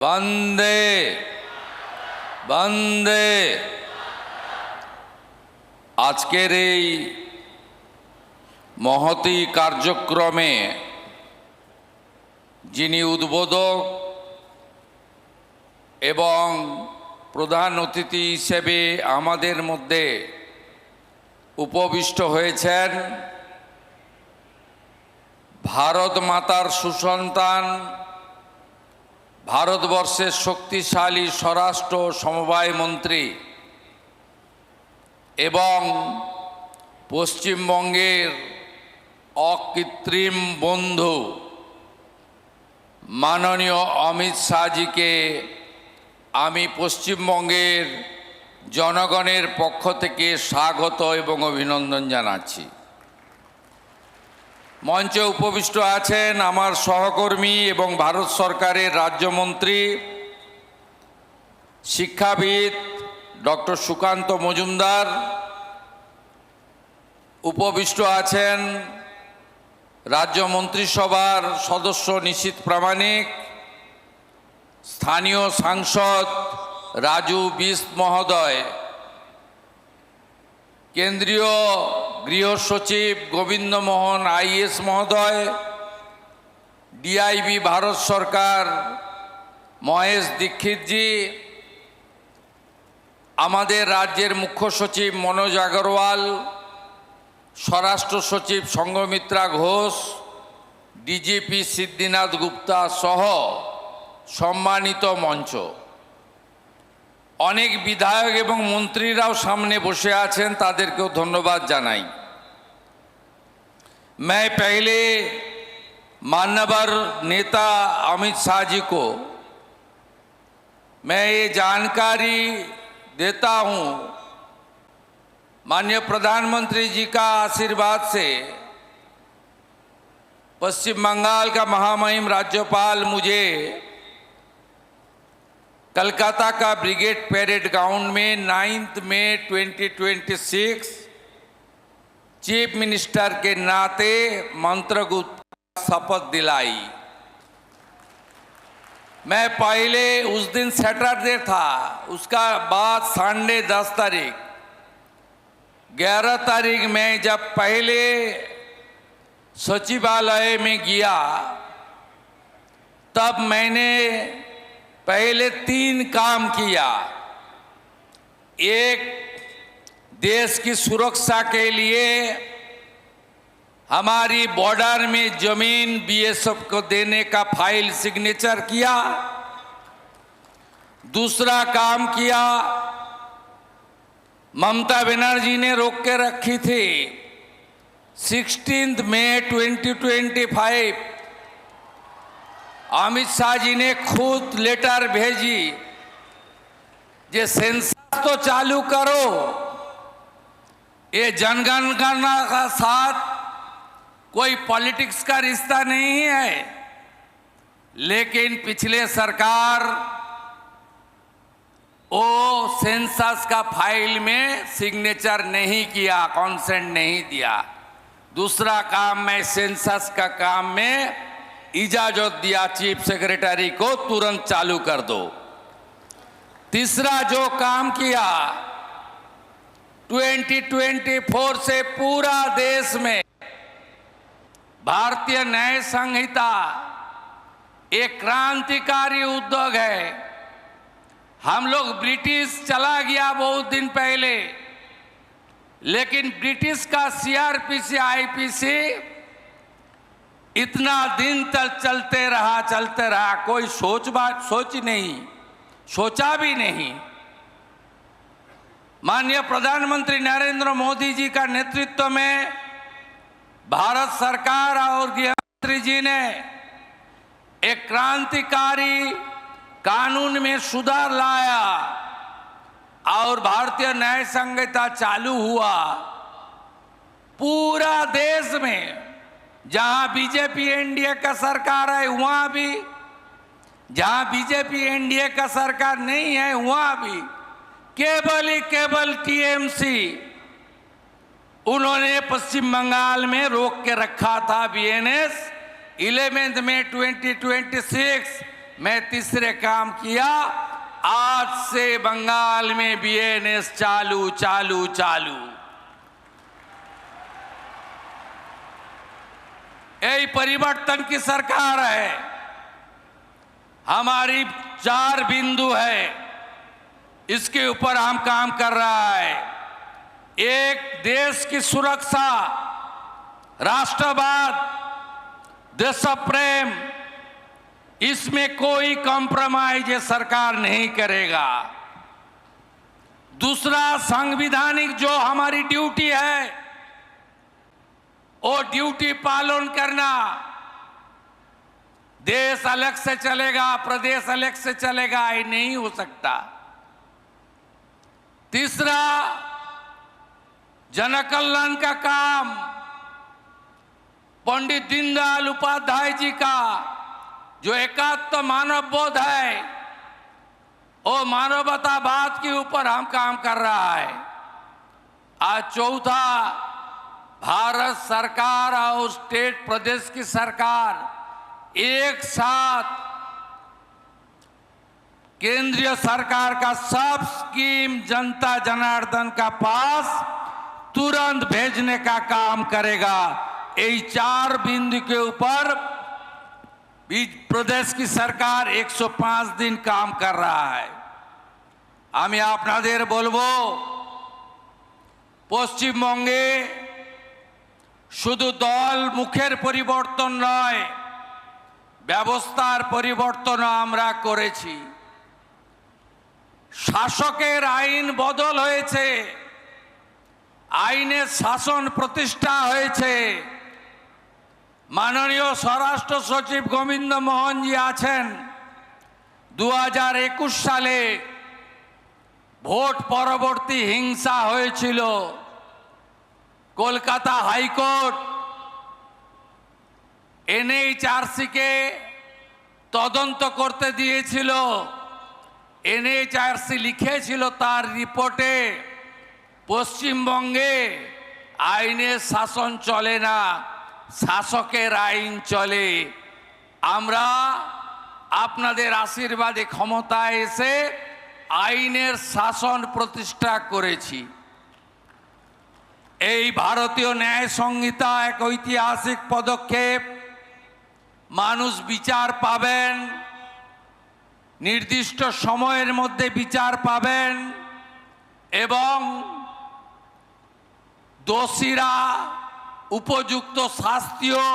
वंदे वंदे আজকের এই মহতী কার্যক্রমে যিনি উদ্বোধক এবং প্রধান অতিথি হিসেবে আমাদের মধ্যে উপবিষ্ট হয়েছেন ভারত মাতার সুসন্তান ভারতবর্ষের শক্তিশালী স্বরাষ্ট্র সমবায় মন্ত্রী এবং পশ্চিমবঙ্গের অকৃত্রিম বন্ধু মাননীয় অমিত শাহজিকে আমি পশ্চিমবঙ্গের জনগণের পক্ষ থেকে স্বাগত এবং অভিনন্দন জানাচ্ছি। মঞ্চে উপবিষ্ট আছেন আমার সহকর্মী এবং ভারত সরকারের রাজ্যমন্ত্রী শিক্ষাবিদ ডক্টর সুকান্ত মজুমদার, উপবিষ্ট আছেন রাজ্য মন্ত্রিসভার সদস্য নিশীথ প্রামাণিক, স্থানীয় সাংসদ রাজু বিস্ত মহোদয়, কেন্দ্রীয় গৃহ সচিব গোবিন্দ মোহন আইএস মহোদয়, ডিআইবি ভারত সরকার মহেশ দীক্ষিতজি, আমাদের রাজ্যের মুখ্য সচিব মনোজ আগরওয়াল, স্বরাষ্ট্র সচিব সঙ্গমিত্রা ঘোষ, ডিজিপি সিদ্ধিনাথ গুপ্তা সহ সম্মানিত মঞ্চ, অনেক বিধায়ক এবং মন্ত্রীরাও সামনে বসে আছেন, তাদেরকেও ধন্যবাদ জানাই। मैं पहले माननीय नेता अमित शाह जी को मैं ये जानकारी देता हूँ, माननीय प्रधानमंत्री जी का आशीर्वाद से पश्चिम बंगाल का महामहिम राज्यपाल मुझे कलकत्ता का ब्रिगेड परेड ग्राउंड में 9 मई 2026 चीफ मिनिस्टर के नाते मंत्रगुप्त शपथ दिलाई। मैं पहले उस दिन सैटरडे था, उसका बाद संडे 10 तारीख 11 तारीख में जब पहले सचिवालय में गया तब मैंने पहले 3 काम किया। एक, देश की सुरक्षा के लिए हमारी बॉर्डर में जमीन बीएसएफ को देने का फाइल सिग्नेचर किया। दूसरा काम किया, ममता बनर्जी ने रोक के रखी थी 16 मई 2025, अमित शाह जी ने खुद लेटर भेजी जे सेंसस तो चालू करो, ये जनगणना का साथ कोई पॉलिटिक्स का रिश्ता नहीं है। लेकिन पिछले सरकार वो सेंसस का फाइल में सिग्नेचर नहीं किया, कॉन्सेंट नहीं दिया। दूसरा काम, मैं सेंसस का काम में इजाजत दिया चीफ सेक्रेटरी को, तुरंत चालू कर दो। तीसरा जो काम किया, 2024 से पूरा देश में भारतीय न्याय संहिता एक क्रांतिकारी उद्योग है। हम लोग ब्रिटिश चला गया बहुत दिन पहले, लेकिन ब्रिटिश का सीआरपीसी आईपीसी इतना दिन तक चलते रहा, कोई सोचा भी नहीं। माननीय प्रधानमंत्री नरेंद्र मोदी जी का नेतृत्व में भारत सरकार और गृहमंत्री जी ने एक क्रांतिकारी कानून में सुधार लाया और भारतीय न्याय संहिता चालू हुआ। पूरा देश में जहां बीजेपी एनडीए का सरकार है वहां भी, जहां बीजेपी एनडीए का सरकार नहीं है वहां भी केवल टीएमसी उन्होंने पश्चिम बंगाल में रोक के रखा था। बीएनएस 11 मई 2026 मैं तीसरे काम किया, आज से बंगाल में बीएनएस चालू चालू चालू। यही परिवर्तन की सरकार है। हमारी 4 बिंदु है, इसके ऊपर हम काम कर रहा है। एक, देश की सुरक्षा, राष्ट्रवाद, देश प्रेम, इसमें कोई कॉम्प्रोमाइज ये सरकार नहीं करेगा। दूसरा, संवैधानिक जो हमारी ड्यूटी है वो ड्यूटी पालन करना। देश अलग से चलेगा, प्रदेश अलग से चलेगा, ये नहीं हो सकता। तीसरा, जनकल्याण का काम, पंडित दीनदयाल उपाध्याय जी का जो एकात्म मानव बोध है, वो मानवतावाद के ऊपर हम काम कर रहा है। आज चौथा, भारत सरकार और स्टेट प्रदेश की सरकार एक साथ केंद्रीय सरकार का सब स्कीम जनता जनार्दन का पास तुरंत भेजने का काम करेगा। यही 4 बिंदु के ऊपर प्रदेश की सरकार 105 दिन काम कर रहा है। আমি আপনাদের বলবো, পশ্চিমবঙ্গে শুধু দল মুখের পরিবর্তন নয়, ব্যবস্থার পরিবর্তনও আমরা করেছি। শাসকের আইন বদল হয়েছে, আইনের শাসন প্রতিষ্ঠা হয়েছে। মাননীয় স্বরাষ্ট্র সচিব গোবিন্দ মোহনজি আছেন। 2021 সালে ভোট পরবর্তী হিংসা হয়েছিল। কলকাতা হাইকোর্ট এনএইচআরসি-কে তদন্ত করতে দিয়েছিল। এনএইচআরসি লিখেছিল তার রিপোর্টে, পশ্চিমবঙ্গে আইনের শাসন চলে না, শাসকের আইন চলে। আমরা আপনাদের আশীর্বাদে ক্ষমতায় এসে আইনের শাসন প্রতিষ্ঠা করেছি। এই ভারতীয় ন্যায় সংহিতা এক ঐতিহাসিক পদক্ষেপ। মানুষ বিচার পাবেন, নির্দিষ্ট সময়ের মধ্যে বিচার পাবেন এবং দোষীরা উপযুক্ত শাস্তিও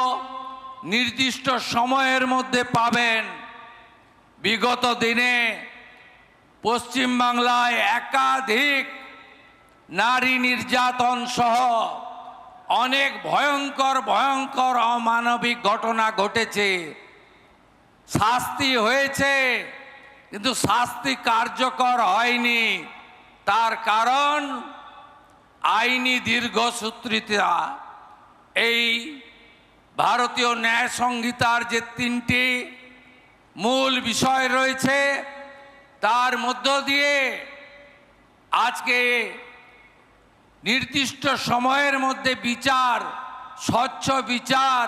নির্দিষ্ট সময়ের মধ্যে পাবেন। বিগত দিনে পশ্চিমবাংলায় একাধিক নারী নির্যাতন সহ অনেক ভয়ঙ্কর ভয়ঙ্কর অমানবিক ঘটনা ঘটেছে। শাস্তি হয়েছে, কিন্তু শাস্তি কার্যকর হয়নি। তার কারণ আইনি দীর্ঘসূত্রিতা। এই ভারতীয় ন্যায় সংহিতার যে 3টি মূল বিষয় রয়েছে, তার মধ্য দিয়ে আজকে নির্দিষ্ট সময়ের মধ্যে বিচার, স্বচ্ছ বিচার,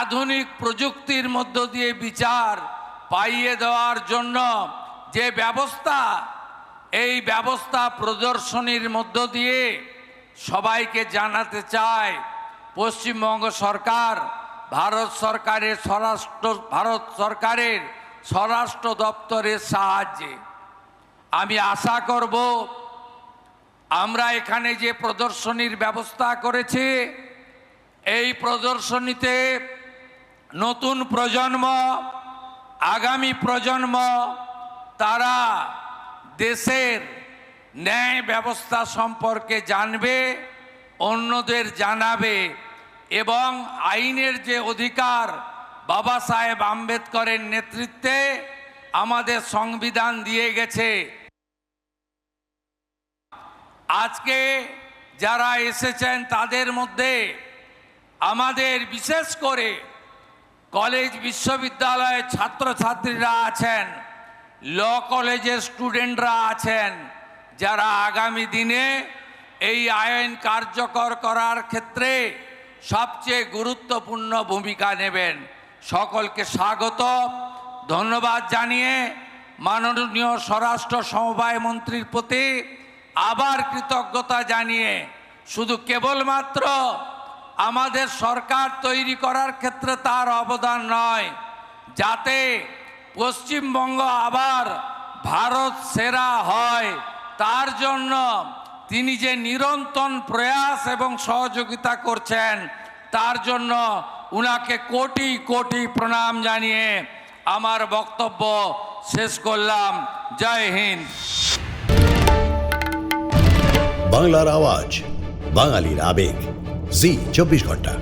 আধুনিক প্রযুক্তির মধ্য দিয়ে বিচার পাইয়ে দেওয়ার জন্য যে ব্যবস্থা, এই ব্যবস্থা প্রদর্শনীর মধ্য দিয়ে সবাইকে জানাতে চায় পশ্চিমবঙ্গ সরকার ভারত সরকারের স্বরাষ্ট্র দপ্তরের সাহায্যে। আমি আশা করব আমরা এখানে যে প্রদর্শনীর ব্যবস্থা করেছি, এই প্রদর্শনীতে নতুন প্রজন্ম, আগামী প্রজন্ম, তারা দেশের ন্যায় ব্যবস্থা সম্পর্কে জানবে, অন্যদের জানাবে এবং আইনের যে অধিকার বাবা সাহেব আম্বেদকরের নেতৃত্বে আমাদের সংবিধান দিয়ে গেছে। আজকে যারা এসেছেন তাদের মধ্যে আমাদের বিশেষ করে কলেজ বিশ্ববিদ্যালয়ের ছাত্রছাত্রীরা আছেন, ল কলেজের স্টুডেন্টরা আছেন, যারা আগামী দিনে এই আইন কার্যকর করার ক্ষেত্রে সবচেয়ে গুরুত্বপূর্ণ ভূমিকা নেবেন। সকলকে স্বাগত। ধন্যবাদ জানিয়ে মাননীয় স্বরাষ্ট্র সমবায় মন্ত্রীর প্রতি আবার কৃতজ্ঞতা জানিয়ে শুধু কেবলমাত্র আমাদের সরকার তৈরি করার ক্ষেত্রে তার অবদান নয়, যাতে পশ্চিমবঙ্গ আবার ভারত সেরা হয় তার জন্য তিনি যে নিরন্তর প্রয়াস এবং সহযোগিতা করছেন তার জন্য উনাকে কোটি কোটি প্রণাম জানিয়ে আমার বক্তব্য শেষ করলাম। জয় হিন্দ। বাংলার আওয়াজ, বাঙালির আবেগ, জি 24 ঘন্টা।